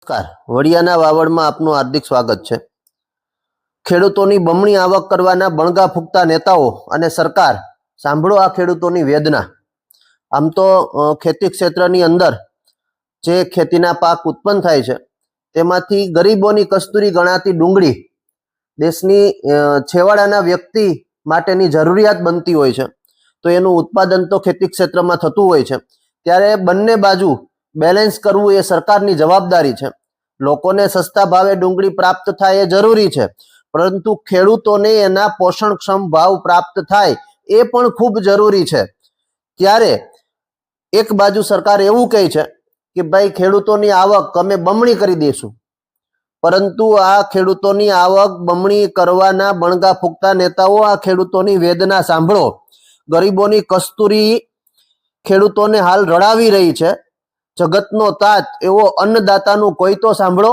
નમસ્કાર, વડિયાના વાવડમાં આપનું હાર્દિક સ્વાગત છે। ખેડૂતોની બમણી આવક કરવાના બણગા ફૂંકતા નેતાઓ અને સરકાર, સાંભળો આ ખેડૂતોની વેદના। આમ તો ખેતી ક્ષેત્રની અંદર જે ખેતીના પાક ઉત્પન્ન થાય છે તેમાંથી ગરીબોની કસ્તુરી ગણાતી ડુંગળી દેશની છેવાડાના વ્યક્તિ માટેની જરૂરિયાત બનતી હોય છે, તો એનું ઉત્પાદન તો ખેતી ક્ષેત્રમાં થતું હોય છે। ત્યારે બંને બાજુ બેલેન્સ કરવું એ સરકારની જવાબદારી છે। લોકોને સસ્તા ભાવે ડુંગળી પ્રાપ્ત થાય એ જરૂરી છે, પરંતુ ખેડૂતોને એના પોષણક્ષમ ભાવ પ્રાપ્ત થાય એ પણ ખૂબ જરૂરી છે। ત્યારે એક બાજુ સરકાર એવું કહે છે કે ભાઈ ખેડૂતોની આવક અમે બમણી કરી દઈશું, પરંતુ આ ખેડૂતોની આવક બમણી કરવાના બણગા ફૂંકતા નેતાઓ આ ખેડૂતોની વેદના સાંભળો। ગરીબોની કસ્તુરી ખેડૂતોને હાલ રડાવી રહી છે। જગતનો તાત એવો અન્નદાતાનું કોઈ તો સાંભળો।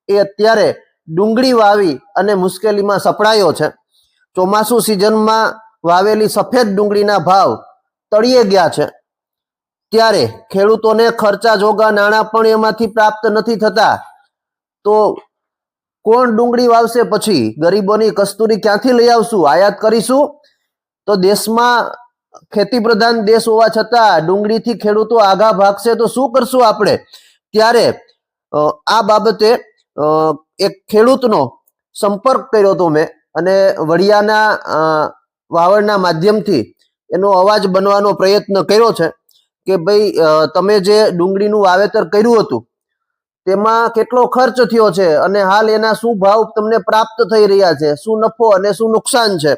એ અત્યારે ડુંગળી વાવી અને મુશ્કેલીમાં સપડાયો છે। ચોમાસુ સિઝનમાં વાવેલી સફેદ ડુંગળીના ભાવ તળિયે ગયા છે, ત્યારે ખેડૂતોને ખર્ચા જોગા નાણાં પણ એમાંથી પ્રાપ્ત નથી થતા, તો કોણ ડુંગળી વાવશે? પછી ગરીબોની કસ્તુરી ક્યાંથી લઈ આવશું? આયાત કરીશું? તો દેશમાં ખેતી પ્રધાન દેશ હોવા છતાં ડુંગળીથી ખેડૂતો આઘા ભાગશે તો શું કરશું આપણે? ત્યારે આ બાબતે એક ખેડૂતનો સંપર્ક કર્યો હતો મેં, અને વડિયાના વાવડના માધ્યમથી એનો અવાજ બનવાનો પ્રયત્ન કર્યો છે કે ભાઈ તમે જે ડુંગળીનું વાવેતર કર્યું હતું તેમાં કેટલો ખર્ચ થયો છે અને હાલ એના શું ભાવ તમને પ્રાપ્ત થઈ રહ્યા છે, શું નફો અને શું નુકસાન છે?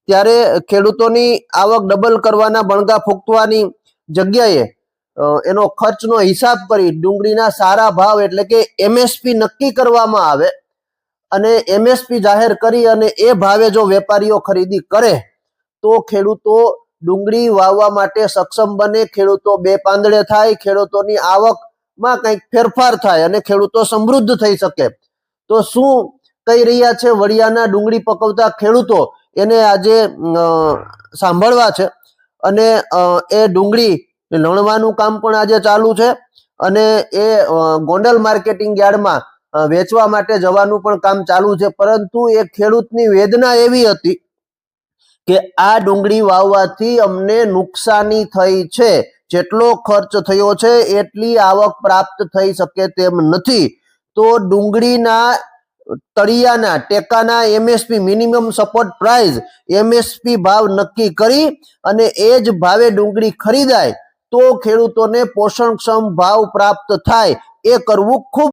ત્યારે ખેડૂતોની આવક ડબલ કરવાના બણગા ફૂંકવાની જગ્યાએ એનો ખર્ચનો હિસાબ કરી ડુંગળીના સારા ભાવ એટલે કે એમએસપી નક્કી કરવામાં આવે, અને એમએસપી જાહેર કરી અને એ ભાવે જો વેપારીઓ ખરીદી કરે તો ખેડૂતો ડુંગળી વાવવા માટે સક્ષમ બને, ખેડૂતો બે પાંદડે થાય, ખેડૂતોની આવકમાં કંઈક ફેરફાર થાય અને ખેડૂતો સમૃદ્ધ થઈ શકે। તો શું કહી રહ્યા છે વડિયાના ડુંગળી પકવતા ખેડૂતો, એને આજે સાંભળવા છે। અને એ ડુંગળી લણવાનું કામ પણ આજે ચાલુ છે, અને એ ગોંડલ માર્કેટિંગ યાર્ડમાં વેચવા માટે જવાનું પણ કામ ચાલુ છે। પરંતુ એ ખેડૂતની વેદના એવી હતી કે આ ડુંગળી વાવવાથી અમને નુકસાની થઈ છે, જેટલો ખર્ચ થયો છે એટલી આવક પ્રાપ્ત થઈ શકે તેમ નથી। તો ડુંગળીના તળિયાના ટેકાના MSP minimum support price MSP ભાવ નક્કી કરી અને એ જ ભાવે ડુંગળી ખરીદાય તો ખેડૂતોને પોષણક્ષમ ભાવ પ્રાપ્ત થાય, એ કરવું ખૂબ